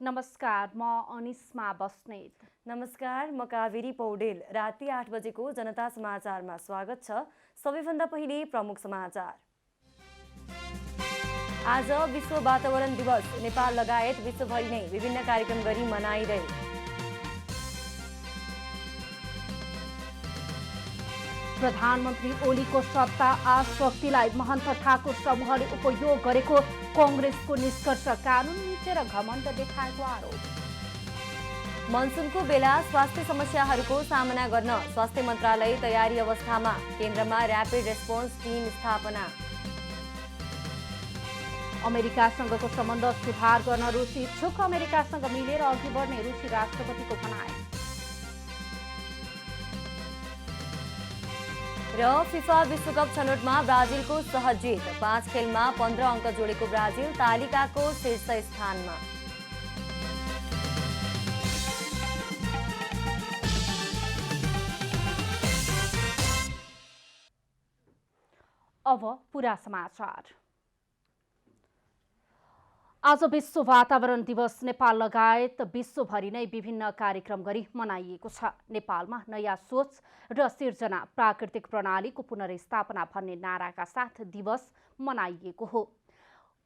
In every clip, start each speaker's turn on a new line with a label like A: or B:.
A: नमस्कार, म अनिस्मा बस्नेत।
B: नमस्कार, म कावेरी पौडेल। राति 8 बजेको जनता समाचारमा स्वागत छ। सबैभन्दा पहिले प्रमुख समाचार। आज विश्व वातावरण दिवस। नेपाल लगायत विश्वभरि नै विभिन्न कार्यक्रम गरी मनाइरहे।
A: प्रधानमन्त्री ओलीको सत्ता आशक्तिलाई महन्त ठाकुर समूहले उपयोग गरेको कांग्रेसको निष्कर्ष। कानुन मिचेर घमण्ड देखाएको आरोप।
B: मनसुनको बेला स्वास्थ्य समस्याहरूको सामना गर्न स्वास्थ्य मन्त्रालय तयारी अवस्थामा। केन्द्रमा र्यापिड रेस्पोन्स टिम स्थापना।
A: अमेरिकासँगको सम्बन्ध सुधार गर्न रुसी इच्छुक। अमेरिकासँग मिलेर अघि बढ्ने रुसी राष्ट्रपतिको भनाइ।
B: र फिफा विश्वकप छनौटमा ब्राजिलको सहज जित। 5 खेलमा 15 अङ्क जोडेको ब्राजिल तालिकाको शीर्ष स्थानमा।
A: अब पूरा समाचार। आज विश्व वातावरण दिवस नेपाल लगायत विश्वभरि नै विभिन्न कार्यक्रम गरी मनाइएको छ। नेपालमा नयाँ सोच र सिर्जना, प्राकृतिक प्रणालीको पुनर्स्थापना भन्ने नाराका साथ दिवस मनाइएको हो।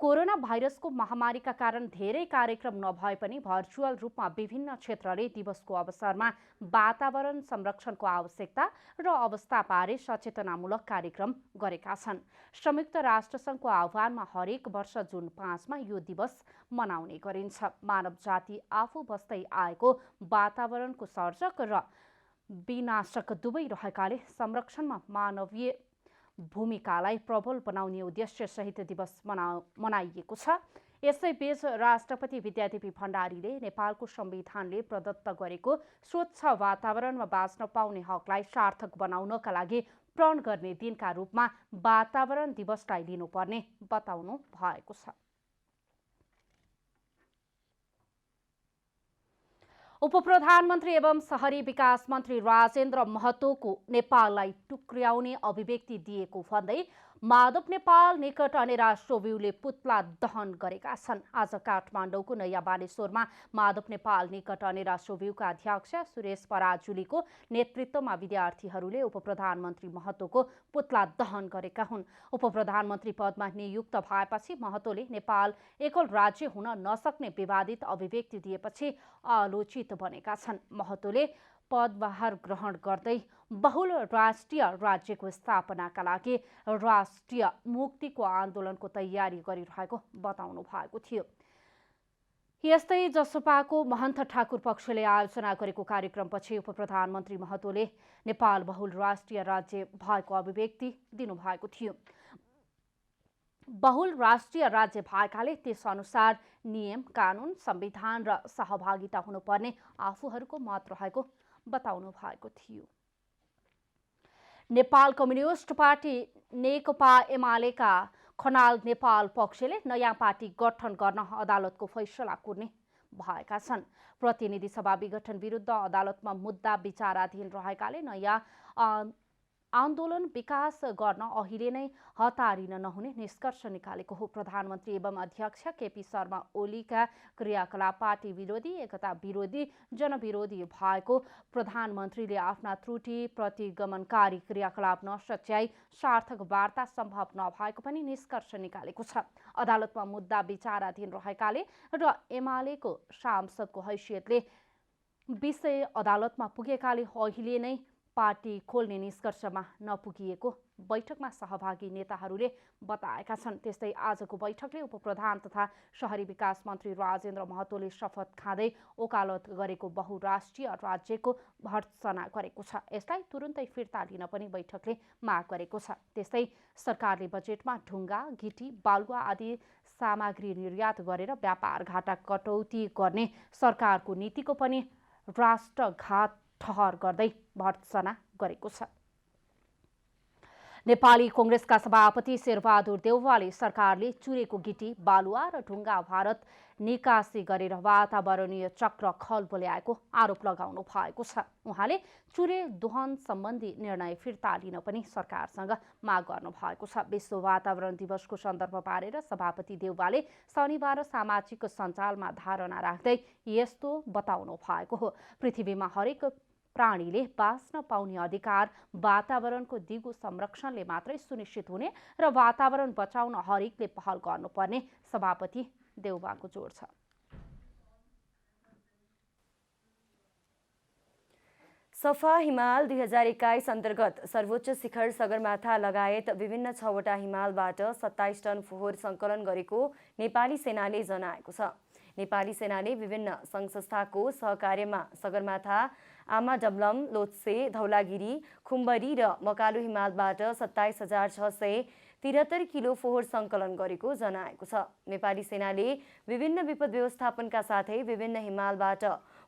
A: कोरोना भाइरसको महामारीका कारण धेरै कार्यक्रम नभए पनि भर्चुअल रूपमा विभिन्न क्षेत्रले दिवसको अवसरमा वातावरण संरक्षणको आवश्यकता र अवस्थाबारे सचेतनामूलक कार्यक्रम गरेका छन्। संयुक्त राष्ट्रसङ्घको आह्वानमा हरेक वर्ष जुन 5 मा यो दिवस मनाउने गरिन्छ। मानव जाति आफू बस्दै आएको वातावरणको सर्जक र विनाशक दुवै रहेकाले संरक्षणमा मानवीय भूमिकालाई प्रबल बनाउने उद्देश्य सहित दिवस मनाइएको छ। यसैबीच राष्ट्रपति विद्यादेवी भण्डारीले नेपालको संविधानले प्रदत्त गरेको स्वच्छ वातावरणमा बाँच्न पाउने हकलाई सार्थक बनाउनका लागि प्रण गर्ने दिनका रूपमा वातावरण दिवसलाई लिनुपर्ने बताउनु भएको छ। उपप्रधानमन्त्री एवं शहरी विकास मन्त्री राजेन्द्र महतोको नेपाललाई टुक्र्याउने अभिव्यक्ति दिएको भन्दै माधव नेपाल निकट अनेरा सोब्यूले पुतला दहन गरेका छन्। आज काठमाडौँको नयाँ बानेश्वरमा माधव नेपाल निकट अनेरा सोब्यूका अध्यक्ष सुरेश पराजुलीको नेतृत्वमा विद्यार्थीहरूले उपप्रधानमन्त्री महतोको पुतला दहन गरेका हुन्। उपप्रधानमन्त्री पदमा नियुक्त भएपछि महतोले नेपाल एकल राज्य हुन नसक्ने विवादित अभिव्यक्ति दिएपछि आलोचित बनेका छन्। महतोले पदभार ग्रहण गर्दै बहुल राष्ट्रिय राज्यको स्थापनाका लागि राष्ट्रिय मुक्तिको आन्दोलनको तयारी गरिरहेको बताउनु भएको थियो। यस्तै जसपाको महन्त ठाकुर पक्षले आयोजना गरेको कार्यक्रमपछि उपप्रधानमन्त्री महतोले नेपाल बहुल राष्ट्रिय राज्य भएको अभिव्यक्ति दिनुभएको थियो। बहुल राष्ट्रिय राज्य भएकाले त्यसअनुसार नियम, कानुन, संविधान र सहभागिता हुनुपर्ने आफूहरूको मत रहेको बताउनु भएको थियो। नेपाल कम्युनिस्ट पार्टी नेकपा एमालेका खनाल नेपाल पक्षले नयाँ पार्टी गठन गर्न अदालतको फैसला कुर्ने भएका छन्। प्रतिनिधि सभा विघटन विरुद्ध अदालतमा मुद्दा विचाराधीन रहेकाले नयाँ आन्दोलन विकास गर्न अहिले नै हतारिन नहुने निष्कर्ष निकालेको हो। प्रधानमन्त्री एवं अध्यक्ष केपी शर्मा ओलीका क्रियाकलाप पार्टी विरोधी, एकता विरोधी, जनविरोधी भएको प्रधानमन्त्रीले आफ्ना त्रुटि प्रतिगमनकारी क्रियाकलाप नसच्याई सार्थक वार्ता सम्भव नभएको पनि निष्कर्ष निकालेको छ। अदालतमा मुद्दा विचाराधीन रहेकाले र एमालेको सांसदको हैसियतले विषय अदालतमा पुगेकाले अहिले नै पार्टी खोल्ने निष्कर्षमा नपुगिएको बैठकमा सहभागी नेताहरूले बताएका छन्। त्यस्तै आजको बैठकले उपप्रधान तथा शहरी विकास मन्त्री राजेन्द्र महतोले शपथ खाँदै ओकालत गरेको बहुराष्ट्रिय राज्यको भर्त्सना गरेको छ। यसलाई तुरुन्तै फिर्ता लिन पनि बैठकले माग गरेको छ। त्यस्तै सरकारले बजेटमा ढुङ्गा, गिटी, बालुवा आदि सामग्री निर्यात गरेर व्यापार घाटा कटौती गर्ने सरकारको नीतिको पनि राष्ट्रघात ठहर गर्दै भर्त्सना गरेको छ। नेपाली कांग्रेसका सभापति शेरबहादुर देउवाले सरकारले चुरेको गिटी बालुवा र ढुङ्गा भारत निकासी गरेर वातावरणीय चक्र खलबल्याएको आरोप लगाउनु भएको छ। उहाँले चुरे दोहन सम्बन्धी निर्णय फिर्ता लिन पनि सरकारसँग माग गर्नु भएको छ। विश्व वातावरण दिवसको सन्दर्भ पारेर सभापति देउवाले शनिबार सामाजिक सञ्जालमा धारणा राख्दै यस्तो बताउनु भएको हो। पृथ्वीमा हरेक प्राणीले बाँच्न पाउने अधिकार वातावरणको दिगो संरक्षणले मात्रै सुनिश्चित हुने र वातावरण बचाउन हरेकले पहल गर्नुपर्ने सभापति देउवाको जोड छ।
B: सफा हिमाल 2021 अन्तर्गत सर्वोच्च शिखर सगरमाथा लगायत विभिन्न 6वटा हिमालबाट 27 टन फोहोर सङ्कलन गरेको नेपाली सेनाले जनाएको छ। नेपाली सेनाले विभिन्न सङ्घ संस्थाको सहकार्यमा सगरमाथा, आमा डबलम, लोत्से, धौलागिरी, खुम्बरी र मकालु हिमालबाट 27,673 किलो फोहोर सङ्कलन गरेको जनाएको छ। नेपाली सेनाले विभिन्न विपद व्यवस्थापनका साथै विभिन्न हिमालबाट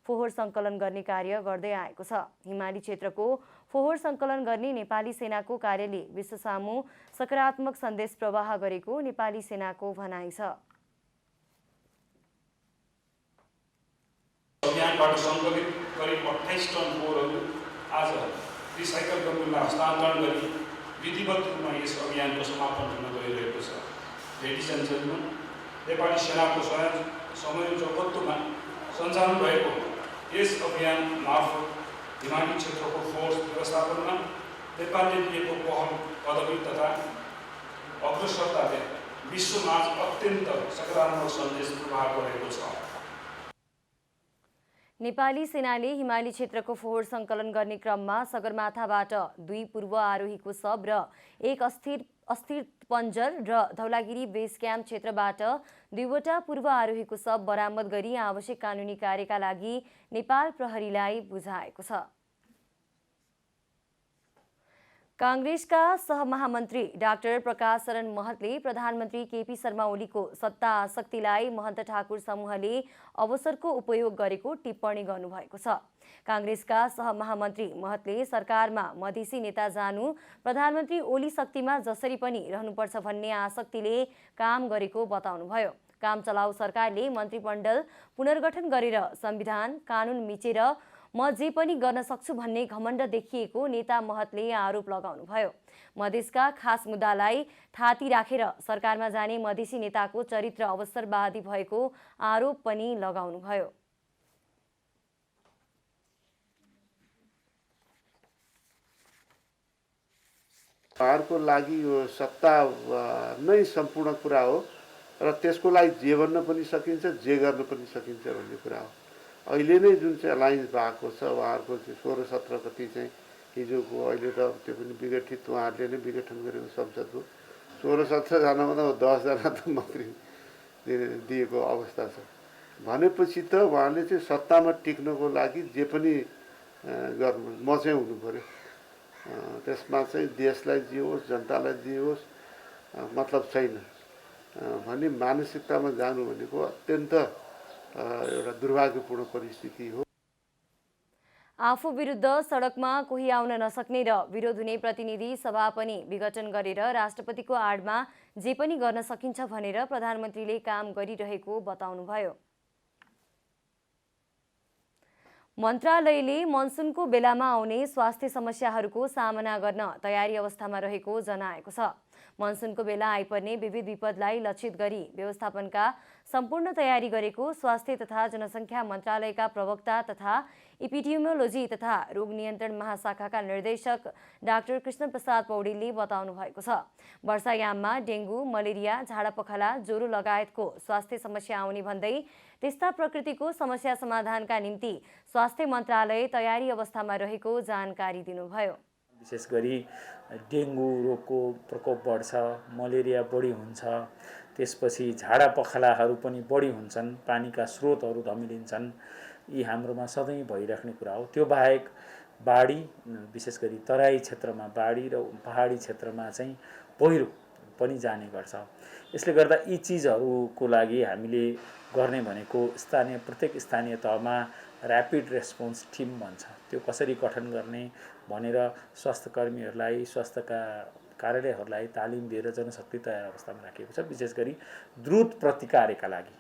B: फोहोर सङ्कलन गर्ने कार्य गर्दै आएको छ। हिमाली क्षेत्रको फोहोर सङ्कलन गर्ने नेपाली सेनाको कार्यले विश्वसामु सकारात्मक सन्देश प्रवाह गरेको नेपाली सेनाको भनाइ छ।
C: अभियानबाट सङ्कलित करिब 28 टन फोहोरहरू आज रिसाइकल गर्नलाई हस्तान्तरण गरी विधिवत रूपमा यस अभियानको समापन हुन गइरहेको छ। लेडिज एन्ड जेन्टलमेन, नेपाली सेनाको संयोजकत्वमा सञ्चालन भएको यस अभियान मार्फत हिमाली क्षेत्रको फोहोर व्यवस्थापनमा नेपालले लिएको पहल कदमी तथा अग्रसरताले विश्वमा अत्यन्त सकारात्मक सन्देश प्रवाह गरेको छ।
B: नेपाली सेनाले हिमाली क्षेत्रको फोहोर सङ्कलन गर्ने क्रममा सगरमाथाबाट 2 पूर्व आरोहीको शव र 1 अस्थिर पञ्जर र धौलागिरी बेस क्याम्प क्षेत्रबाट 2वटा पूर्व आरोहीको शव बरामद गरी आवश्यक कानुनी कार्यका लागि नेपाल प्रहरीलाई बुझाएको छ। कांग्रेसका सहमहामन्त्री डाक्टर प्रकाश शरण महतले प्रधानमन्त्री केपी शर्मा ओलीको सत्ता आसक्तिलाई महन्त ठाकुर समूहले अवसरको उपयोग गरेको टिप्पणी गर्नुभएको छ। कांग्रेसका सहमहामन्त्री महतले सरकारमा मधेसी नेता जानु, प्रधानमन्त्री ओली शक्तिमा जसरी पनि रहनुपर्छ भन्ने आसक्तिले काम गरेको बताउनुभयो। काम चलाउ सरकारले मन्त्रीमण्डल पुनर्गठन गरेर संविधान कानुन मिचेर म जे पनि गर्न सक्छु भन्ने घमण्ड देखिएको नेता महतले आरोप लगाउनुभयो। मधेसका खास मुद्दालाई थाती राखेर सरकारमा जाने मधेसी नेताको चरित्र अवसरवादी भएको आरोप पनि लगाउनुभयो।
D: सरकारको लागि यो सत्ता नै सम्पूर्ण कुरा हो र त्यसको लागि जे भन्न पनि सकिन्छ, जे गर्न पनि सकिन्छ भन्ने कुरा हो। अहिले नै जुन चाहिँ एलायन्स भएको छ, उहाँहरूको चाहिँ 16-17 कति चाहिँ हिजोको, अहिले त त्यो पनि विघटित, उहाँहरूले नै विघटन गरेको संसदको 16-17 जनामा त 10 जना त मन्त्री दिएको अवस्था छ भनेपछि त उहाँले चाहिँ सत्तामा टिक्नको लागि जे पनि गर्नु म चाहिँ हुनु पर्यो। त्यसमा चाहिँ देशलाई जे होस्, जनतालाई जे होस् मतलब छैन भन्ने मानसिकतामा जानु भनेको अत्यन्त एउटा दुर्भाग्यपूर्ण परिस्थिति हो।
B: आफू विरुद्ध सडकमा कोही आउन नसक्ने र विरोध हुने प्रतिनिधि सभा पनि विघटन गरेर राष्ट्रपतिको आडमा जे पनि गर्न सकिन्छ भनेर प्रधानमन्त्रीले काम गरिरहेको बताउनुभयो। मन्त्रालयले मनसुनको बेलामा आउने स्वास्थ्य समस्याहरूको सामना गर्न तयारी अवस्थामा रहेको जनाएको छ। मनसुनको बेला आइपर्ने विविध विपदलाई लक्षित गरी व्यवस्थापनका सम्पूर्ण तयारी गरेको स्वास्थ्य तथा जनसङ्ख्या मन्त्रालयका प्रवक्ता तथा एपिडेमियोलोजी तथा रोग नियन्त्रण महाशाखाका निर्देशक डाक्टर कृष्ण प्रसाद पौडेलले बताउनु भएको छ। वर्षायाममा डेङ्गु, मलेरिया, झाडापखाला, ज्वरो लगायतको स्वास्थ्य समस्या आउने भन्दै त्यस्ता प्रकृतिको समस्या समाधानका निम्ति स्वास्थ्य मन्त्रालय तयारी अवस्थामा रहेको जानकारी दिनुभयो।
E: विशेष गरी डेङ्गु रोगको प्रकोप बढ्छ, मलेरिया बढी हुन्छ, त्यसपछि झाडापखालाहरू पनि बढी हुन्छन्, पानीका स्रोतहरू धमिलिन्छन्। यी हाम्रोमा सधैँ भइराख्ने कुरा हो। त्यो बाहेक बाढी, विशेष गरी तराई क्षेत्रमा बाढी र पहाडी क्षेत्रमा चाहिँ पहिरो पनि जाने गर्छ। यसले गर्दा यी चिजहरूको लागि हामीले गर्ने भनेको प्रत्येक स्थानीय तहमा ऱ्यापिड रेस्पोन्स टिम भन्छ, त्यो कसरी गठन गर्ने भनेर स्वास्थ्यकर्मीहरूलाई, स्वास्थ्यका कार्यालयहरूलाई तालिम दिएर जनशक्ति तयार अवस्थामा राखिएको छ, विशेष गरी द्रुत प्रतिकारका लागि।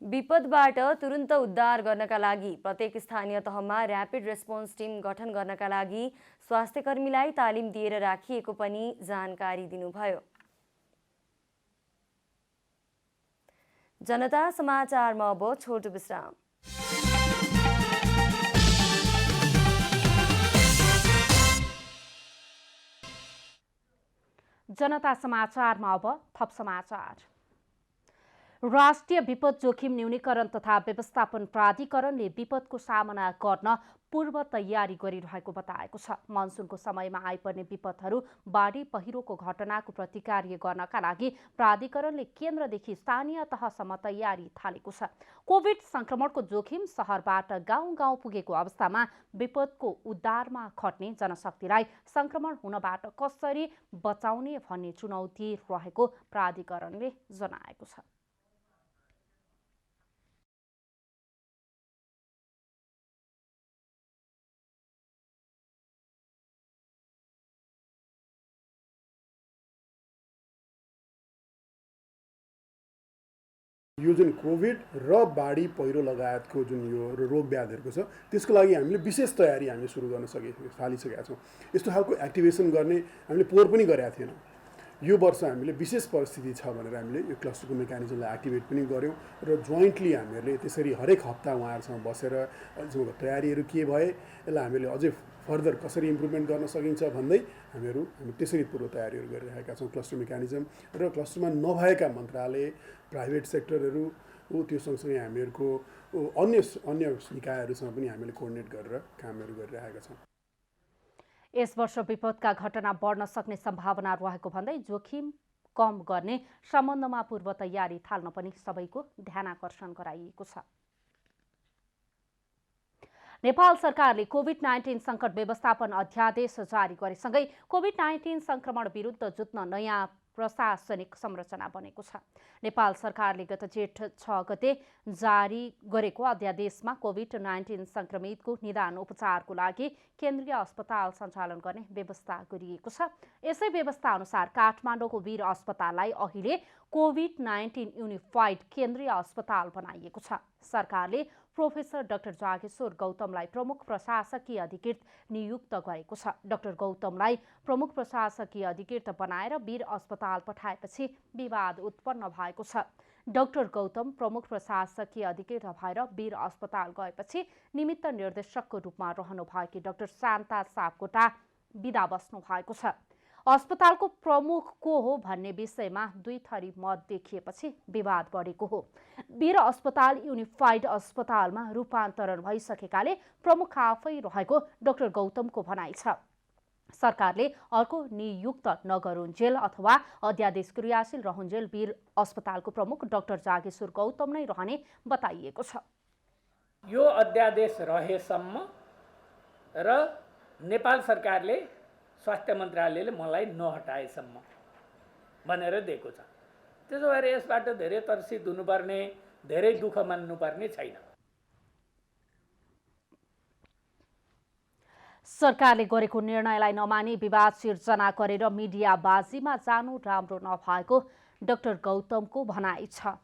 B: विपदबाट तुरुन्त उद्धार गर्नका लागि प्रत्येक स्थानीय तहमा र्यापिड रेस्पोन्स टिम गठन गर्नका लागि स्वास्थ्यकर्मीलाई तालिम दिएर राखिएको पनि जानकारी दिनुभयो। जनता समाचारमा अब छोटो विश्राम।
A: जनता समाचारमा अब थप समाचार। राष्ट्रिय विपद जोखिम न्यूनीकरण तथा व्यवस्थापन प्राधिकरणले विपदको सामना गर्न पूर्व तयारी गरिरहेको बताएको छ। मनसुनको समयमा आइपर्ने विपदहरू, बाढी पहिरोको घटनाको प्रतिकार गर्नका लागि प्राधिकरणले केन्द्रदेखि स्थानीय तहसम्म तयारी थालेको छ। कोभिड संक्रमणको जोखिम शहरबाट गाउँ पुगेको अवस्थामा विपदको उद्धारमा खट्ने जनशक्तिलाई संक्रमण हुनबाट कसरी बचाउने भन्ने चुनौती रहेको प्राधिकरणले जनाएको छ।
F: यो जुन कोभिड र बाढी पहिरो लगायतको जुन यो रोग व्याधिहरूको छ त्यसको लागि हामीले विशेष तयारी हामी सुरु गर्न थालिसकेका छौँ। यस्तो खालको एक्टिभेसन गर्ने हामीले पोहोर पनि गरेका थिएनौँ। यो वर्ष हामीले विशेष परिस्थिति छ भनेर हामीले यो क्लस्टरको मेकानिजमलाई एक्टिभेट पनि गऱ्यौँ र जोइन्टली हामीहरूले त्यसरी हरेक हप्ता उहाँहरूसँग बसेर अहिलेसम्मको तयारीहरू के भए, यसलाई हामीले अझै फर्दर कसरी इम्प्रुभमेन्ट गर्न सकिन्छ भन्दै हामी त्यसरी पूर्व तयारीहरू गरिरहेका छौँ। क्लस्टर मेकानिजम र क्लस्टरमा नभएका मन्त्रालय, प्राइभेट सेक्टरहरू, त्यो सँगसँगै हामीहरूको अन्य निकायहरूसँग पनि हामीले कोअर्डिनेट गरेर कामहरू गरिरहेका छौँ।
A: यस वर्ष विपदका घटना बढ्न सक्ने सम्भावना रहेको भन्दै जोखिम कम गर्ने सम्बन्धमा पूर्व तयारी थाल्न पनि सबैको ध्यानाकर्षण गराइएको छ। नेपाल सरकारले कोभिड-19 संकट व्यवस्थापन अध्यादेश जारी गरेसँगै कोभिड-19 संक्रमण विरुद्ध जुत्न नयाँ प्रशासनिक संरचना बनेको छ। नेपाल सरकारले गत जेठ 6 गते जारी गरेको अध्यादेशमा कोभिड-19 संक्रमितको निदान उपचारको लागि केन्द्रीय अस्पताल सञ्चालन गर्ने व्यवस्था गरिएको छ। यसै व्यवस्था अनुसार काठमाडौँको वीर अस्पताललाई अहिले कोभिड-19 युनिफाइड केन्द्रीय अस्पताल बनाइएको छ। सरकारले प्रोफेसर डाक्टर जागेश्वर गौतमलाई प्रमुख प्रशासकीय अधिकृत नियुक्त गरेको छ। डाक्टर गौतमलाई प्रमुख प्रशासकीय अधिकृत बनाएर वीर अस्पताल पठाएपछि विवाद उत्पन्न भएको छ। डाक्टर गौतम प्रमुख प्रशासकीय अधिकृत भएर वीर अस्पताल गएपछि निमित्त निर्देशकको रूपमा रहनुभएकी डाक्टर शान्ता सापकोटा विदा बस्नु भएको छ। अस्पतालको प्रमुख को हो भन्ने विषयमा दुई थरी मत देखिएपछि विवाद बढेको हो। वीर अस्पताल युनिफाइड अस्पतालमा रूपान्तरण भइसकेकाले प्रमुख आफै रहेको डाक्टर गौतमको भनाइ छ। सरकारले अर्को नियुक्त नगरुन्जेल अथवा अध्यादेश क्रियाशील रहन्जेल वीर अस्पतालको प्रमुख डाक्टर जागेश्वर गौतम नै रहने बताइएको छ।
G: यो अध्यादेश रहेसम्म र नेपाल सरकारले स्वास्थ्य मन्त्रालयले मलाई नहटाएसम्म भनेर दिएको छ। त्यसो भएर यसबाट धेरै तर्सित हुनुपर्ने, धेरै दुःख मान्नुपर्ने छैन।
A: सरकारले गरेको निर्णयलाई नमानी विवाद सिर्जना गरेर मिडियाबाजीमा जानु राम्रो नभएको डाक्टर गौतमको भनाइ छ।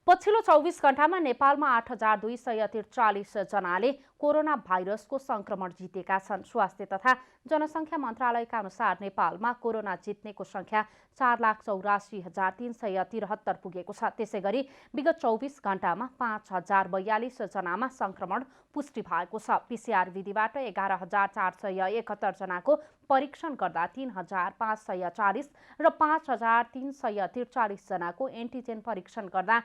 A: पछिल्लो 24 घण्टामा नेपालमा 8,243 जनाले कोरोना भाइरसको संक्रमण जितेका छन्। स्वास्थ्य तथा जनसङ्ख्या मन्त्रालयका अनुसार नेपालमा कोरोना जित्नेको संख्या 4,84,373 पुगेको छ। त्यसैगरी विगत 24 घण्टामा 5,042 जनामा संक्रमण पुष्टि भएको छ। पीसीआर विधिबाट 11,471 जनाको परीक्षण गर्दा 3,540 र 5,343 जनाको एन्टिजेन परीक्षण गर्दा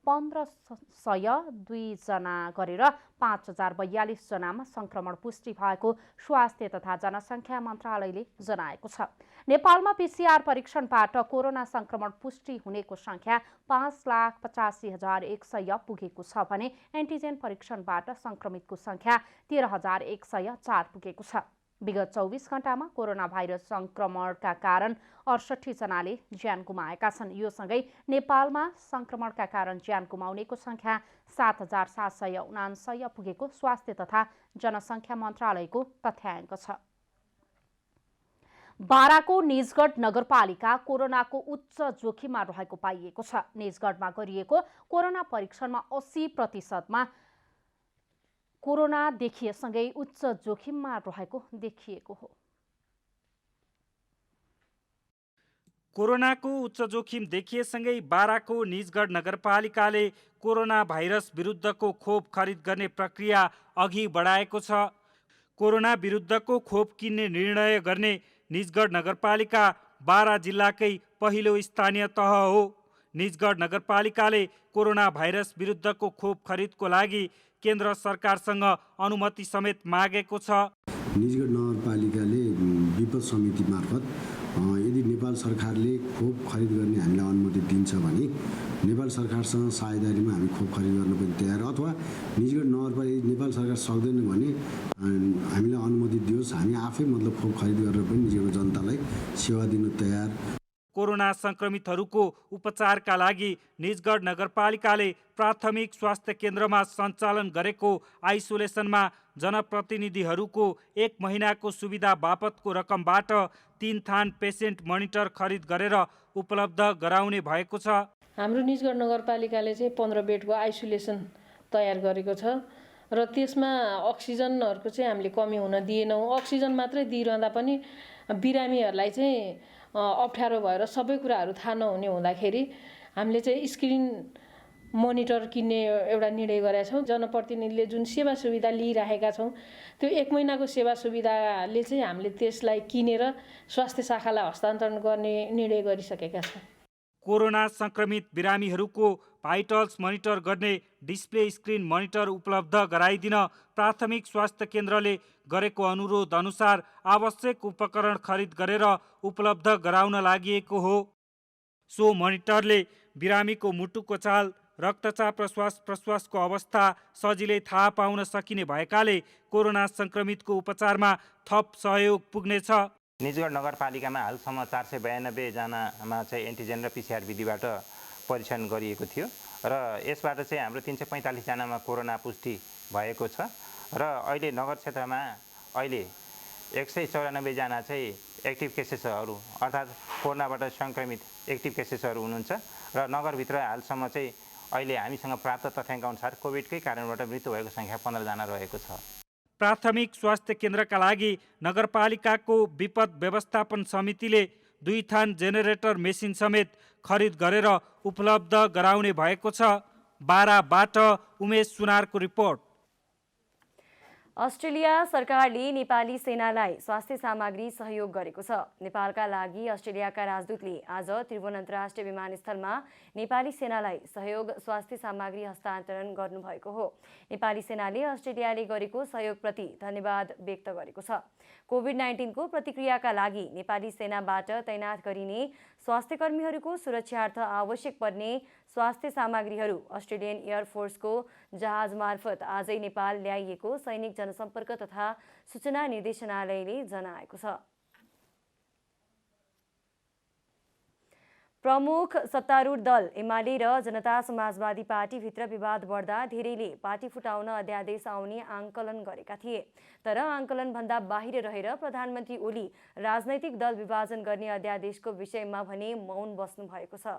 A: 1,502 जना गरेर 5,042 जनामा संक्रमण पुष्टि भएको स्वास्थ्य तथा जनसङ्ख्या मन्त्रालयले जनाएको छ। नेपालमा पीसीआर परीक्षणबाट कोरोना संक्रमण पुष्टि हुनेको संख्या 5,85,100 पुगेको छ भने एन्टिजेन परीक्षणबाट संक्रमितको संख्या 13,104 पुगेको छ। विगत 24 घण्टामा कोरोना भाइरस संक्रमणका कारण 68 जनाले ज्यान गुमाएका छन्। यो सँगै नेपालमा संक्रमणका कारण ज्यान गुमाउनेको संख्या 7,749 पुगेको स्वास्थ्य तथा जनसङ्ख्या मन्त्रालयको तथ्याङ्क छ। बाराको निजगढ नगरपालिका कोरोनाको उच्च जोखिममा रहेको पाइएको छ। निजगढमा गरिएको कोरोना परीक्षणमा 80% कोरोना देखिएसँगै उच्च जोखिममा रहेको देखिएको हो।
H: कोरोनाको उच्च जोखिम देखिएसँगै बाराको निजगढ नगरपालिकाले कोरोना भाइरस विरुद्धको खोप खरिद गर्ने प्रक्रिया अघि बढाएको छ। कोरोना विरुद्धको खोप किन्ने निर्णय गर्ने निजगढ नगरपालिका बारा जिल्लाकै पहिलो स्थानीय तह हो। निजगढ नगरपालिकाले कोरोना भाइरस विरुद्धको खोप खरिदको लागि केन्द्र सरकारसँग अनुमति समेत मागेको छ।
I: निजगढ नगरपालिकाले विपद समिति मार्फत यदि नेपाल सरकारले खोप खरिद गर्ने हामीलाई अनुमति दिन्छ भने नेपाल सरकारसँग साझेदारीमा हामी खोप खरिद गर्न पनि तयार, अथवा निजगढ नगरपालिका नेपाल सरकार सक्दैन भने हामीलाई अनुमति दियोस्, हामी आफै खोप खरिद गरेर पनि निजगढ जनतालाई सेवा दिन तयार।
H: कोरोना संक्रमितहरूको उपचारका लागि निजगढ नगरपालिकाले प्राथमिक स्वास्थ्य केन्द्रमा सञ्चालन गरेको आइसोलेसनमा जनप्रतिनिधिहरूको 1 महिनाको सुविधा बापतको रकमबाट 3 थान पेसेन्ट मोनिटर खरिद गरेर उपलब्ध गराउने भएको छ।
J: हाम्रो निजगढ नगरपालिकाले चाहिँ 15 बेडको आइसोलेसन तयार गरेको छ र त्यसमा अक्सिजनहरूको चाहिँ हामीले कमी हुन दिएनौँ। अक्सिजन मात्रै दिइरहँदा पनि बिरामीहरूलाई चाहिँ अप्ठ्यारो भएर सबै कुराहरू थाहा नहुने हुँदाखेरि हामीले चाहिँ स्क्रिन मोनिटर किन्ने एउटा निर्णय गरेका छौँ। जनप्रतिनिधिले जुन सेवा सुविधा लिइराखेका छौँ त्यो 1 महिनाको सेवा सुविधाले चाहिँ हामीले त्यसलाई किनेर स्वास्थ्य शाखालाई हस्तान्तरण गर्ने निर्णय गरिसकेका छौँ।
H: कोरोना संक्रमित बिरामीहरूको भाइटल्स मोनिटर गर्ने डिस्प्ले स्क्रिन मोनिटर उपलब्ध गराइदिन प्राथमिक स्वास्थ्य केन्द्रले गरेको अनुरोध अनुसार आवश्यक उपकरण खरिद गरेर उपलब्ध गराउन लागि हो। सो मोनिटरले बिरामीको मुटुको चाल, रक्तचाप र श्वास प्रश्वासको अवस्था सजिलै थाहा पाउन सकिने भएकाले कोरोना संक्रमितको उपचारमा थप सहयोग पुग्नेछ।
K: निजगढ नगरपालिकामा हालसम्म 492 जनामा चाहिँ एन्टिजेन र पिसिआर विधिबाट परीक्षण गरिएको थियो र यसबाट चाहिँ हाम्रो 345 जनामा कोरोना पुष्टि भएको छ र अहिले नगर क्षेत्रमा अहिले 194 जना चाहिँ एक्टिभ केसेसहरू अर्थात् कोरोनाबाट सङ्क्रमित एक्टिभ केसेसहरू हुनुहुन्छ र नगरभित्र हालसम्म चाहिँ अहिले हामीसँग प्राप्त तथ्याङ्क अनुसार कोभिडकै कारणबाट मृत्यु भएको सङ्ख्या 15 जना रहेको छ।
H: प्राथमिक स्वास्थ्य केन्द्रका लागि नगरपालिकाको विपद व्यवस्थापन समितिले 2 थान जेनेरेटर मेसिन समेत खरिद गरेर उपलब्ध गराउने भएको छ। बाराबाट उमेश सुनारको रिपोर्ट।
B: अस्ट्रेलिया सरकारले नेपाली सेनालाई स्वास्थ्य सामग्री सहयोग गरेको छ। नेपालका लागि अस्ट्रेलियाका राजदूतले आज त्रिभुवन अन्तर्राष्ट्रिय विमानस्थलमा नेपाली सेनालाई सहयोग स्वास्थ्य सामग्री हस्तान्तरण गर्नुभएको हो। नेपाली सेनाले अस्ट्रेलियाले गरेको सहयोगप्रति धन्यवाद व्यक्त गरेको छ। कोभिड-19 को प्रतिक्रियाका लागि नेपाली सेनाबाट तैनात गरिने स्वास्थ्य कर्मीहरूको सुरक्षार्थ आवश्यक पर्ने स्वास्थ्य सामग्रीहरू अस्ट्रेलियन एयरफोर्सको जहाज मार्फत आजै नेपाल ल्याइएको सैनिक जनसम्पर्क तथा सूचना निर्देशनालयले जनाएको छ। प्रमुख सत्तारूढ दल एमाले र जनता समाजवादी पार्टीभित्र विवाद बढ्दा धेरैले पार्टी फुटाउन अध्यादेश आउने आंकलन गरेका थिए। तर आंकलनभन्दा बाहिर रहेर प्रधानमन्त्री ओली राजनैतिक दल विभाजन गर्ने अध्यादेशको विषयमा भने मौन बस्नु भएको छ।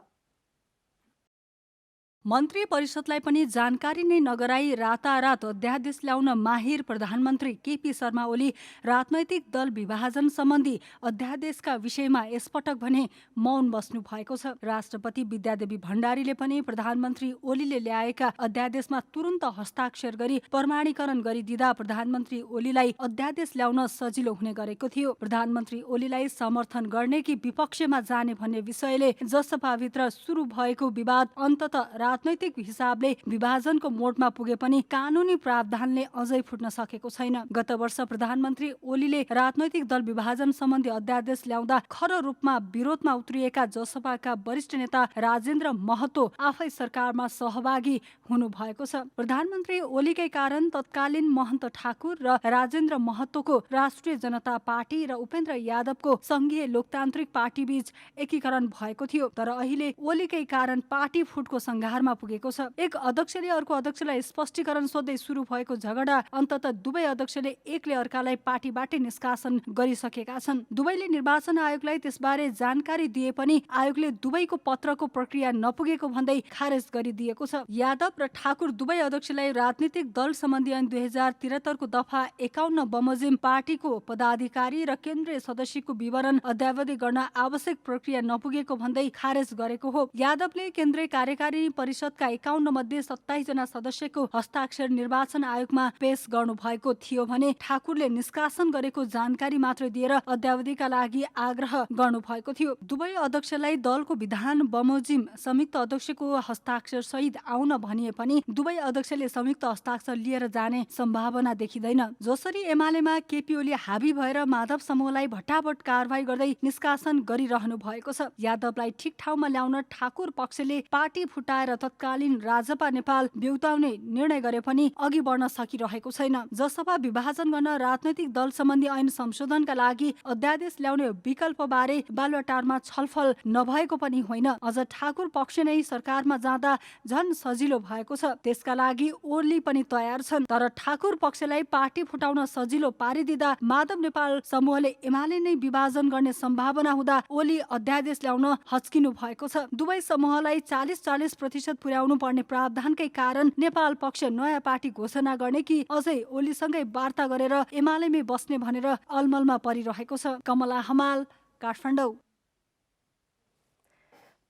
L: मन्त्री परिषदलाई पनि जानकारी नै नगराई रातारात अध्यादेश ल्याउन माहिर प्रधानमन्त्री केपी शर्मा ओली राजनैतिक दल विभाजन सम्बन्धी अध्यादेशका विषयमा यसपटक भने मौन बस्नु भएको छ। राष्ट्रपति विद्यादेवी भण्डारीले पनि प्रधानमन्त्री ओलीले ल्याएका अध्यादेशमा तुरुन्त हस्ताक्षर गरी प्रमाणीकरण गरिदिँदा प्रधानमन्त्री ओलीलाई अध्यादेश ल्याउन सजिलो हुने गरेको थियो। प्रधानमन्त्री ओलीलाई समर्थन गर्ने कि विपक्षमा जाने भन्ने विषयले जसपाभित्र सुरु भएको विवाद अन्ततः राजनैतिक हिसाबले विभाजनको मोडमा पुगे पनि कानुनी प्रावधानले अझै फुट्न सकेको छैन। गत वर्ष प्रधानमन्त्री ओलीले राजनैतिक दल विभाजन सम्बन्धी अध्यादेश ल्याउँदा खर रूपमा विरोधमा उत्रिएका जसपाका वरिष्ठ नेता राजेन्द्र महतो आफै सरकारमा सहभागी हुनु भएको छ। प्रधानमन्त्री ओलीकै कारण तत्कालीन महन्त ठाकुर र राजेन्द्र महतोको राष्ट्रिय जनता पार्टी र उपेन्द्र यादवको संघीय लोकतान्त्रिक पार्टी बीच एकीकरण भएको थियो। तर अहिले ओलीकै कारण पार्टी फुटको संघारमा स्तरमा पुगेको छ। एक अध्यक्षले अर्को अध्यक्षलाई स्पष्टीकरण सोध्दै सुरु भएको झगडा अन्ततः दुवै अध्यक्षले एकले अर्कालाई पार्टीबाटै निष्कासन गरिसकेका छन्। दुवैले निर्वाचन आयोगलाई त्यसबारे जानकारी दिए पनि आयोगले दुवैको पत्रको प्रक्रिया नपुगेको भन्दै खारेज गरिदिएको छ। यादव र ठाकुर दुवै अध्यक्षलाई राजनीतिक दल सम्बन्धी ऐन 2073 को दफा 51 बमोजिम पार्टीको पदाधिकारी र केन्द्रीय सदस्यको विवरण अद्यावधि गर्न आवश्यक प्रक्रिया नपुगेको भन्दै खारेज गरेको हो। यादवले केन्द्रीय कार्यकारिणी परिषदका 51 मध्ये 27 जना सदस्यको हस्ताक्षर निर्वाचन आयोगमा पेश गर्नु भएको थियो भने ठाकुरले निष्कासन गरेको जानकारी मात्र दिएर अद्यावधिका लागि आग्रह गर्नु भएको थियो। दुवै अध्यक्षलाई दलको विधान बमोजिम संयुक्त अध्यक्षको हस्ताक्षर सहित आउन भनिए पनि दुवै अध्यक्षले संयुक्त हस्ताक्षर लिएर जाने सम्भावना देखिँदैन। जसरी एमालेमा केपी ओली हावी भएर माधव समूहलाई भट्टाभट कारवाही गर्दै निष्कासन गरिरहनु भएको छ। यादवलाई ठिक ठाउँमा ल्याउन ठाकुर पक्षले पार्टी फुटाएर तत्कालीन राजपा नेपाल ब्युताउने निर्णय गरे पनि अघि बढ्न सकिरहेको छैन। जसपा विभाजन गर्न राजनैतिक दल सम्बन्धी ऐन संशोधनका लागि अध्यादेश ल्याउने विकल्पबारे बालुवाटारमा छलफल नभएको पनि होइन। अझ ठाकुर पक्ष नै सरकारमा जाँदा झन सजिलो भएको छ। त्यसका लागि ओली पनि तयार छन्। तर ठाकुर पक्षलाई पार्टी फुटाउन सजिलो पारिदिँदा माधव नेपाल समूहले एमाले नै विभाजन गर्ने सम्भावना हुँदा ओली अध्यादेश ल्याउन हच्किनु भएको छ। दुवै समूहलाई 40-40% पुर्याउनु पर्ने प्रावधानकै कारण नेपाल पक्ष नयाँ पार्टी घोषणा गर्ने कि अझै ओलीसँगै वार्ता गरेर एमालेमै बस्ने भनेर अलमलमा परिरहेको छ। कमला हमाल, काठमाडौँ।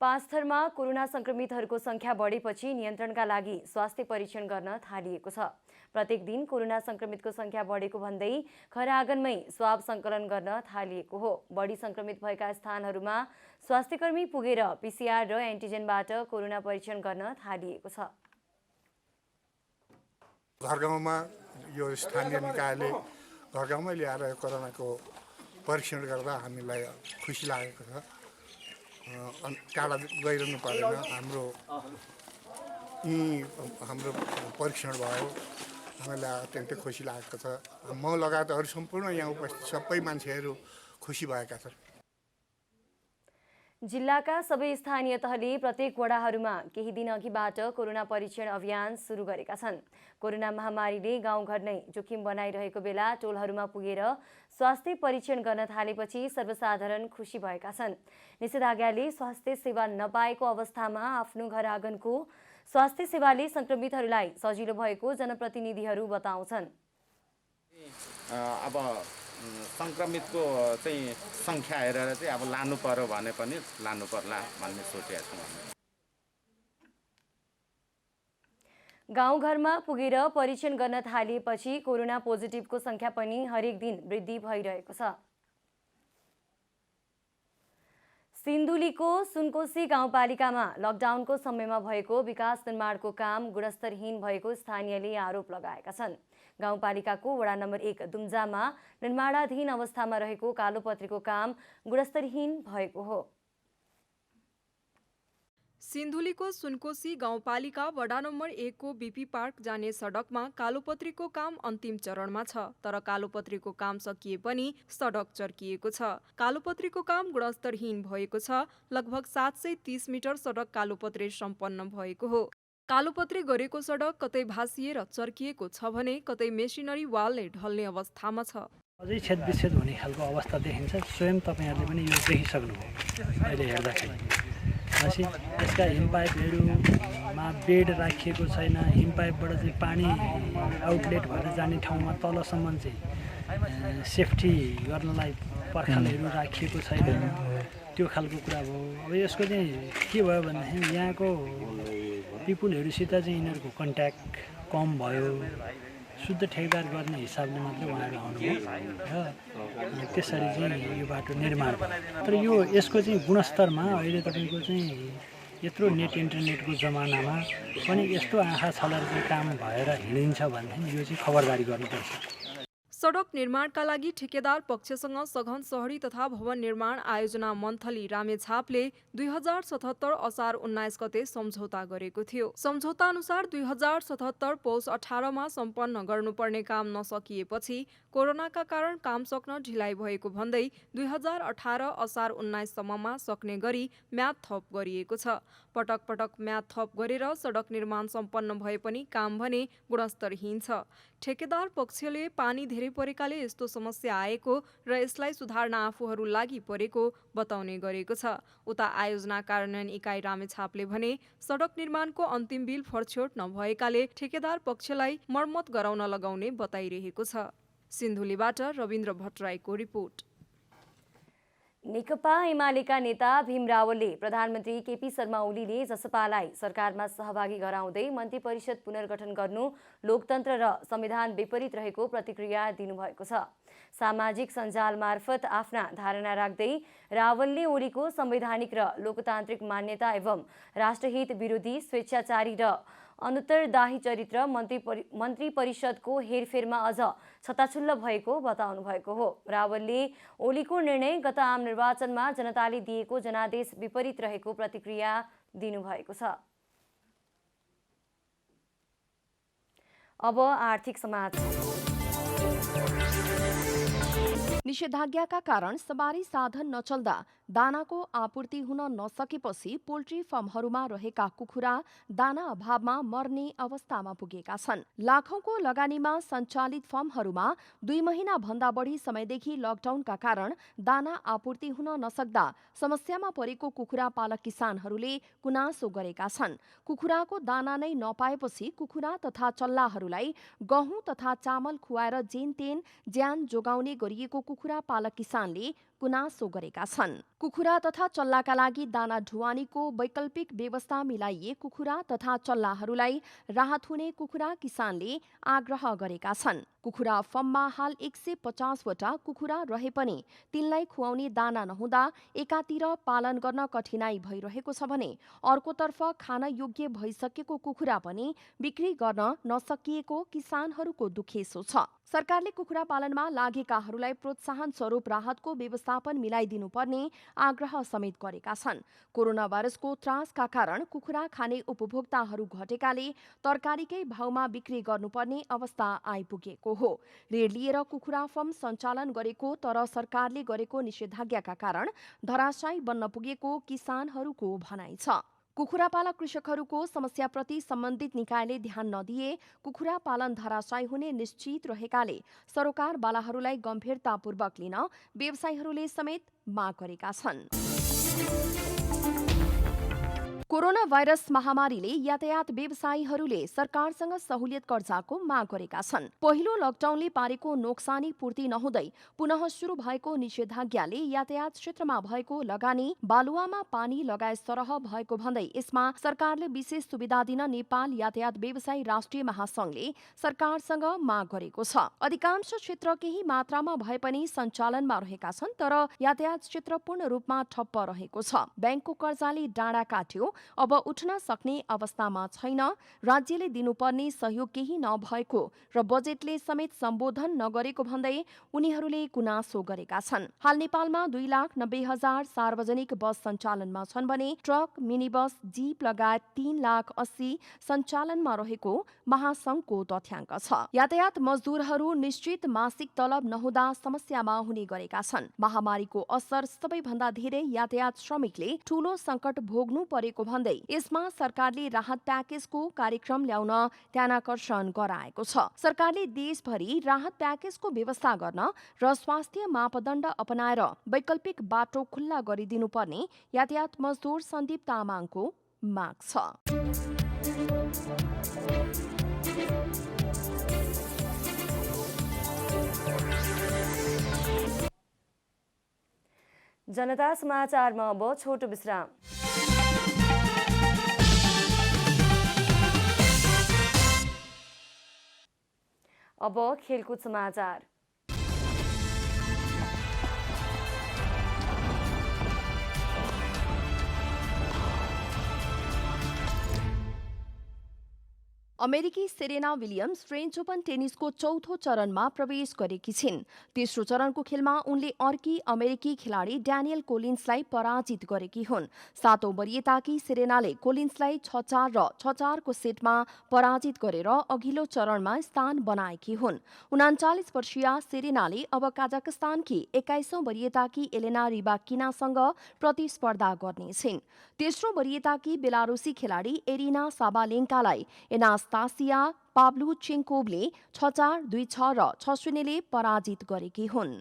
B: पाँचथरमा कोरोना संक्रमितहरूको संख्या बढेपछि नियन्त्रणका लागि स्वास्थ्य परीक्षण गर्न थालिएको छ। प्रत्येक दिन कोरोना संक्रमितको संख्या बढेको भन्दै खरागनमै स्वाब संकलन गर्न थालिएको हो। बढी संक्रमित भएका स्थानहरूमा स्वास्थ्यकर्मी पुगेर पीसीआर र एन्टिजेनबाट कोरोना परीक्षण गर्न थालिएको छ।
M: घर गाउँमा यो स्थानीय निकायले घर गाउँमै ल्याएर कोरोनाको परीक्षण गर्दा हामीलाई खुसी लागेको छ। टाढा गइरहनु परेन। हाम्रो परीक्षण भयो, हामीलाई अत्यन्तै खुसी लागेको छ। म लगायत अरू सम्पूर्ण यहाँ उपस्थित सबै मान्छेहरू खुसी भएका छन्।
B: जिल्लाका सबै स्थानीय तहले प्रत्येक वडाहरूमा केही दिन अघिबाट कोरोना परीक्षण अभियान सुरु गरेका छन्। कोरोना महामारीले गाउँघर नै जोखिम बनाइरहेको बेला टोलहरूमा पुगेर स्वास्थ्य परीक्षण गर्न थालेपछि सर्वसाधारण खुसी भएका छन्। निषेधाज्ञाले स्वास्थ्य सेवा नपाएको अवस्थामा आफ्नो घर आँगनको स्वास्थ्य सेवाले संक्रमितहरूलाई सजिलो भएको जनप्रतिनिधिहरू बताउँछन्।
N: अब संक्रमितको चाहिँ संख्या हेरेर चाहिँ अब लानु पर्यो भने पनि लानु पर्ला भन्ने सोचेको छु।
B: गाउँघरमा पुगेर परीक्षण गर्न थालिएपछि कोरोना पोजिटिभको संख्या पनि हरेक दिन वृद्धि भइरहेको छ। सिन्धुलीको सुनकोशी गाउँपालिकामा लकडाउनको समयमा भएको विकास निर्माणको काम गुणस्तरहीन भएको स्थानीयले आरोप लगाएका छन्। गाउँपालिकाको वडा नम्बर 1 दुम्जामा निर्माणाधीन अवस्थामा रहेको कालोपत्रीको काम गुणस्तरहीन भएको हो।
O: सिन्धुलीको सुनकोशी गाउँपालिका वडा नम्बर 1 को बीपी पार्क जाने सडकमा कालोपत्रीको काम अन्तिम चरणमा छ। तर कालोपत्रीको काम सकिए पनि सडक चर्किएको छ। कालोपत्रीको काम गुणस्तरहीन भएको छ। लगभग 730 मिटर सडक कालोपत्री सम्पन्न भएको हो। कालोपत्री गरेको सडक कतै भासिएर चर्किएको छ भने कतै मेसिनरी वालले ढल्ने अवस्थामा छ।
P: अझै छेदविच्छेद हुने खालको अवस्था देखिन्छ। स्वयं तपाईँहरूले पनि यो देखिसक्नुभयो अहिले हेर्दाखेरि। यसका हिम पाइपहरूमा बेड राखिएको छैन। हिम पाइपबाट चाहिँ पानी आउटलेट भएर जाने ठाउँमा तलसम्म चाहिँ सेफ्टी गर्नलाई पर्खालहरू राखिएको छैन। त्यो खालको कुरा भयो। अब यसको चाहिँ के भयो भनेदेखि यहाँको पिपुलहरूसित चाहिँ यिनीहरूको कन्ट्याक्ट कम भयो। शुद्ध ठेकदार गर्ने हिसाबले मात्रै उहाँहरू आउनुभयो र त्यसरी चाहिँ यो बाटो निर्माण भयो। तर यो यसको चाहिँ गुणस्तरमा अहिले तपाईँको चाहिँ यत्रो नेट इन्टरनेटको जमानामा पनि यस्तो आँखा छलेर चाहिँ काम भएर हिँडिन्छ भनेदेखि यो चाहिँ खबरदारी गर्नुपर्छ।
O: सडक निर्माणका लागि ठेकेदार पक्षसँग सघन सहरी तथा भवन निर्माण आयोजना मन्थली रामेछापले 2077 असार 19 गते सम्झौता गरेको थियो। सम्झौता अनुसार 2077 पौष 18 मा सम्पन्न गर्नुपर्ने काम नसकिएपछि कोरोनाका कारण काम सक्न ढिलाइ भएको भन्दै 2018 असार 19 सम्ममा सक्ने गरी म्याद थप गरिएको छ। पटक पटक म्याद थप गरेर सडक निर्माण सम्पन्न भए पनि काम भने गुणस्तरहीन छ। ठेकेदार पक्षले पानी धेरै परेकाले यस्तो समस्या आएको र यसलाई सुधार्न आफूहरू लागि परेको बताउने गरेको छ। उता आयोजना कार्यान्वयन इकाइ रामेछापले भने सडक निर्माणको अन्तिम बिल फर्छोट नभएकाले ठेकेदार पक्षलाई मर्मत गराउन लगाउने बताइरहेको छ। सिन्धुलीबाट रविन्द्र भट्टराईको रिपोर्ट।
B: नेकपा एमालेका नेता भीम रावलले प्रधानमन्त्री केपी शर्मा ओलीले जसपालाई सरकारमा सहभागी गराउँदै मन्त्री परिषद पुनर्गठन गर्नु लोकतन्त्र र संविधान विपरीत रहेको प्रतिक्रिया दिनुभएको छ। सामाजिक सञ्जाल मार्फत आफ्ना धारणा राख्दै रावलले ओलीको संवैधानिक र लोकतान्त्रिक मान्यता एवं राष्ट्रहित विरोधी स्वेच्छाचारी र अनुत्तरदायी चरित्र मन्त्री परिषदको हेरफेरमा अझ छताछुल्ल भएको बताउनु भएको हो। रावलले ओलीको निर्णय गत आम निर्वाचनमा जनताले दिएको जनादेश विपरीत रहेको प्रतिक्रिया दिनुभएको छ। अब आर्थिक समाचार।
Q: निषेधाज्ञाका कारण सवारी साधन नचल्दा दानाको आपूर्ति हुन नसकेपछि पोल्ट्री फार्महरूमा रहेका कुखुरा दाना अभावमा मर्ने अवस्थामा पुगेका छन्। लाखौंको लगानीमा सञ्चालित फार्महरूमा 2 महिना भन्दा बढी समयदेखि लकडाउनका कारण दाना आपूर्ति हुन नसक्दा समस्यामा परेको कुखुरा पालक किसानहरूले गुनासो गरेका छन्। कुखुराको दाना नै नपाएपछि कुखुरा तथा चल्लाहरूलाई गहुँ तथा चामल खुवाएर जेनतेन ज्यान जोगाउने गरिएको कुखुरा पालक किसानले गुनासो गरेका छन्। कुखुरा तथा चल्लाका लागि दाना ढुवानीको वैकल्पिक व्यवस्था मिलाइए कुखुरा तथा चल्लाहरूलाई राहत हुने कुखुरा किसानले आग्रह गरेका छन्। कुखुरा फर्ममा हाल 150 वटा कुखुरा रहे पनि तिनलाई खुवाउने दाना नहुँदा एकातिर पालन गर्न कठिनाई भइरहेको छ भने अर्कोतर्फ खान योग्य भइसकेको कुखुरा पनि बिक्री गर्न नसकिएको किसानहरूको दुखेसो छ। सरकारले कुखुरा पालनमा लागेकाहरूलाई प्रोत्साहन स्वरूप राहतको व्यवस्थापन मिलाइदिनुपर्ने आग्रह समेत गरेका छन्। कोरोना भाइरसको त्रासका कारण कुखुरा खाने उपभोक्ताहरू घटेकाले तरकारीकै भाउमा बिक्री गर्नुपर्ने अवस्था आइपुगेको हो। ऋण लिएर कुखुरा फर्म सञ्चालन गरेको तर सरकारले गरेको निषेधाज्ञाका कारण धराशायी बन्न पुगेको किसानहरूको भनाइ छ। कुखुरा पालक कृषकहरूको समस्याप्रति सम्बन्धित निकायले ध्यान नदिए कुखुरा पालन धराशायी हुने निश्चित रहेकाले सरोकारवालाहरूलाई गम्भीरतापूर्वक लिन व्यवसायीहरूले समेत माग गरेका छन्। कोरोना भाइरस महामारीले यातायात व्यवसायीहरूले सरकारसँग सहुलियत कर्जाको माग गरेका छन्। पहिलो लकडाउनले पारेको नोक्सानी पूर्ति नहुँदै पुनः सुरु भएको निषेधाज्ञाले यातायात क्षेत्रमा भएको लगानी बालुवामा पानी लगाए सरह भएको भन्दै यसमा सरकारले विशेष सुविधा दिन नेपाल यातायात व्यवसायी राष्ट्रिय महासंघले सरकारसँग माग गरेको छ। अधिकांश क्षेत्र केही मात्रामा भए पनि सञ्चालनमा रहेका छन् तर यातायात क्षेत्र पूर्ण रूपमा ठप्प रहेको छ। ब्याङ्कको कर्जाले डाँडा काट्यो, अब उठ्न सक्ने अवस्थामा छैन। राज्यले दिनुपर्ने सहयोग केही नभएको र बजेटले समेत सम्बोधन नगरेको भन्दै उनीहरूले गुनासो गरेका छन्। हाल नेपालमा 2,90,000 सार्वजनिक बस सञ्चालनमा छन् भने ट्रक, मिनी बस, जीप लगायत 3,80,000 सञ्चालनमा रहेको महासंघको तथ्याङ्क छ। यातायात मजदुरहरू निश्चित मासिक तलब नहुँदा समस्यामा हुने गरेका छन्। महामारीको असर सबैभन्दा धेरै यातायात श्रमिकले ठूलो संकट भोग्नु परेको भन्दै यसमा सरकारले राहत प्याकेजको कार्यक्रम ल्याउन ध्यानाकर्षण गराएको छ। सरकारले देशभरि राहत प्याकेजको व्यवस्था गर्न र स्वास्थ्य मापदण्ड अपनाएर वैकल्पिक बाटो खुल्ला गरिदिनुपर्ने यातायात मजदुर सन्दीप तामाङको माग छ।
B: जनता समाचारमा अब छोटो विश्राम। अब खेलकुद समाचार।
Q: अमेरिकी सेरेना विलियम्स फ्रेन्च ओपन टेनिसको चौथो चरणमा प्रवेश गरेकी छिन्। तेस्रो चरणको खेलमा उनले अर्की अमेरिकी खेलाडी ड्यानियल कोलिन्सलाई पराजित गरेकी हुन्। 7औं वरियताकी सेरेनाले कोलिन्सलाई 6-4 र 6-4 को सेटमा पराजित गरेर अघिल्लो चरणमा स्थान बनाएकी हुन्। 39 वर्षीय सेरेनाले अब काजाखस्तानकी 21औं वरियताकी एलेना रिबाकिनासँग प्रतिस्पर्धा गर्नेछिन्। तेस्रो वरियताकी बेलारुसी खेलाडी एरिना साबालेन्कालाई एनास्तासिया पाब्लुचेन्कोभले 6-4, 2-6 र 6-0 ले पराजित गरेकी हुन्।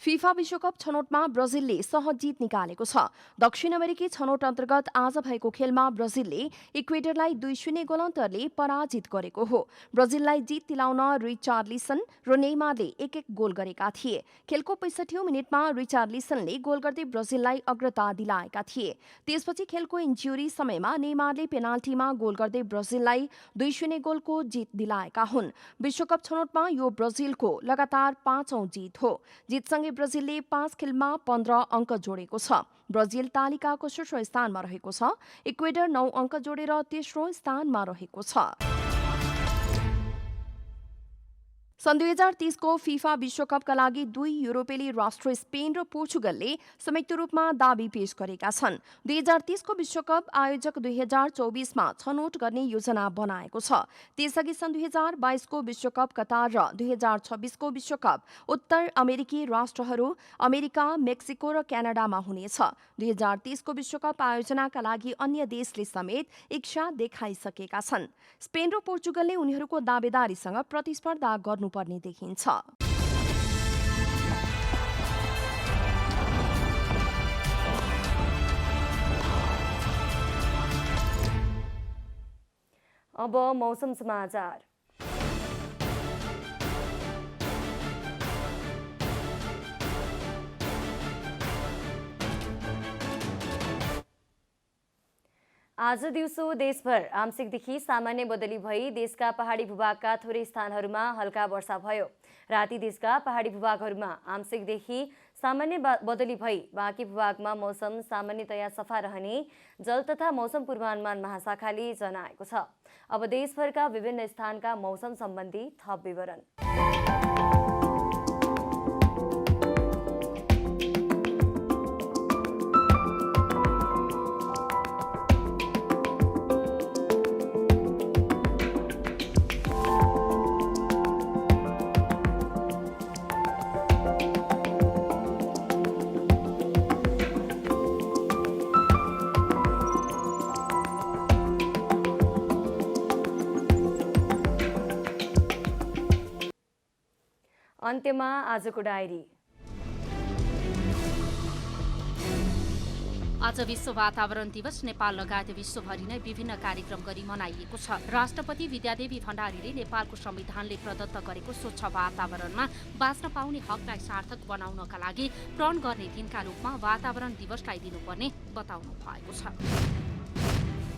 Q: फिफा विश्वकप छनौटमा ब्राजिलले सहज जित निकालेको छ। दक्षिण अमेरिकी छनौट अन्तर्गत आज भएको खेलमा ब्राजिलले इक्वेडरलाई 2-0 गोल अन्तरले पराजित गरेको हो। ब्राजिललाई जित दिलाउन रिचार्लिसन र नेइमारले एक गोल गरेका थिए। खेलको 65औं मिनेटमा रिचार्लिसनले गोल गर्दै ब्राजिललाई अग्रता दिलाएका थिए। त्यसपछि खेलको इन्जुरी समयमा नेइमारले पेनाल्टीमा गोल गर्दै ब्राजिललाई 2-0 गोलको जित दिलाएका हुन्। विश्वकप छनौटमा यो ब्राजिलको लगातार 5औं जित हो। जितसँगै ब्राजिलले 5 खेलमा 15 अङ्क जोडेको छ। ब्राजिल तालिकाको शीर्ष स्थानमा रहेको छ। इक्वेडर 9 अङ्क जोडेर तेस्रो स्थानमा रहेको छ। सन् 2030 को फिफा विश्वकपका लागि 2 युरोपेली राष्ट्र स्पेन र पोर्चुगलले संयुक्त रूपमा दाबी पेश गरेका छन्। 2030 को विश्वकप आयोजक 2024 मा छनौट गर्ने योजना बनाएको छ। त्यसअघि सन् 2022 को विश्वकप कतार र 2026 को विश्वकप उत्तर अमेरिकी राष्ट्रहरू अमेरिका, मेक्सिको र क्यानाडामा हुनेछ। 2030 को विश्वकप आयोजनाका लागि अन्य देशले समेत इच्छा देखाइसकेका छन्। स्पेन र पोर्चुगलले उनीहरूको दावेदारीसँग प्रतिस्पर्धा गर्नुपर्ने देखिन्छ।
B: अब मौसम समाचार। आज दिउँसो देशभर आंशिकदेखि सामान्य बदली भई देशका पहाडी भूभागका थोरै स्थानहरूमा हल्का वर्षा भयो। राति देशका पहाडी भूभागहरूमा आंशिकदेखि सामान्य बदली भई बाँकी भूभागमा मौसम सामान्यतया सफा रहने जल तथा मौसम पूर्वानुमान महाशाखाले जनाएको छ। अब देशभरका विभिन्न स्थानका मौसम सम्बन्धी थप विवरण। अन्त्यमा आजको डायरी।
A: आज विश्व वातावरण दिवस नेपाल लगायत विश्वभरि नै विभिन्न कार्यक्रम गरी मनाइएको छ। राष्ट्रपति विद्यादेवी भण्डारीले नेपालको संविधानले प्रदत्त गरेको स्वच्छ वातावरणमा बाँच्न पाउने हकलाई सार्थक बनाउनका लागि प्रण गर्ने दिनका रूपमा वातावरण दिवसलाई दिनुपर्ने बताउनु भएको छ।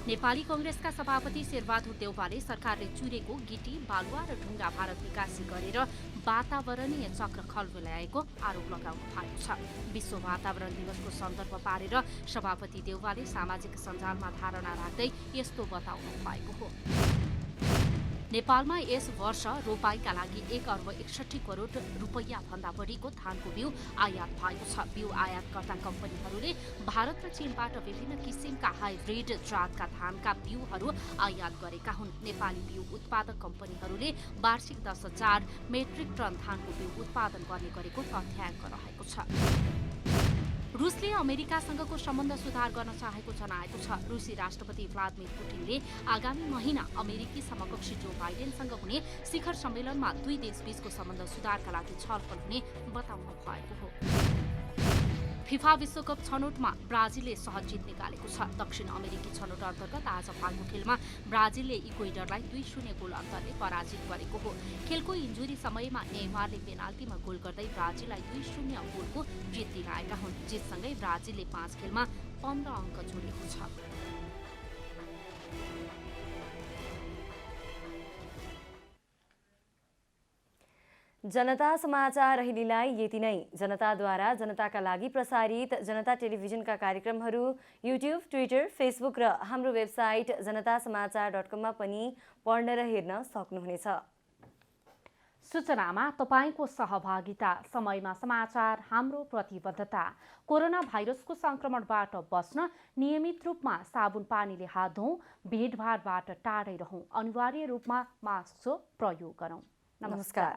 A: नेपाली कांग्रेसका सभापति शेरबहादुर देउवाले सरकारले चुरेको गिटी, बालुवा र ढुङ्गा भारत निकासी गरेर वातावरणीय चक्र खल्बल्याएको आरोप लगाउनु भएको छ। विश्व वातावरण दिवसको सन्दर्भ पारेर सभापति देउवाले सामाजिक सञ्जालमा धारणा राख्दै यस्तो बताउनु भएको हो। नेपालमा यस वर्ष रोपाईका लागि 1 अर्ब 61 करोड रुपैयाँ भन्दा बढीको धानको बिउ आयात भएको छ। बिउ आयातकर्ता कम्पनीहरूले भारत र चीनबाट विभिन्न किसिमका हाइब्रिड जातका धानका बिउहरू आयात गरेका हुन्। नेपाली बिउ उत्पादक कम्पनीहरूले वार्षिक 10,000 मेट्रिक टन धानको बिउ उत्पादन गर्ने गरेको तथ्याङ्क रहेको छ। रुसले अमेरिकासँगको सम्बन्ध सुधार गर्न चाहेको जनाएको छ। रुसी राष्ट्रपति भ्लादिमिर पुटिनले आगामी महिना अमेरिकी समकक्षी जो बाइडेनसँग हुने शिखर सम्मेलनमा दुई देशबीचको सम्बन्ध सुधारका लागि छलफल हुने बताउनु भएको हो। फिफा विश्वकप छनौटमा ब्राजिलले सहज जित निकालेको छ। दक्षिण अमेरिकी छनौट अन्तर्गत आज भएको खेलमा ब्राजिलले इक्वेडरलाई 2-0 गोल अन्तरले पराजित गरेको हो। खेलको इन्जुरी समयमा नेइमारले पेनाल्टीमा गोल गर्दै ब्राजिललाई 2-0 गोलको जित दिलाएका हुन्। जितसँगै ब्राजिलले 5 खेलमा 15 अङ्क जोडेको छ।
B: जनता समाचार अहिलेलाई यति नै। जनताद्वारा जनताका लागि प्रसारित जनता टेलिभिजनका कार्यक्रमहरू युट्युब, ट्विटर, फेसबुक र हाम्रो वेबसाइट जनतासमाचार.com मा पनि पढ्न र हेर्न सक्नुहुनेछ।
A: सूचनामा तपाईको सहभागिता, समयमा समाचार हाम्रो प्रतिबद्धता। कोरोना भाइरसको संक्रमणबाट बस्न नियमित रूपमा साबुन पानीले हात धौँ, भिडभाडबाट टाढै रहौँ, अनिवार्य रूपमा मास्क प्रयोग गरौँ। नमस्कार।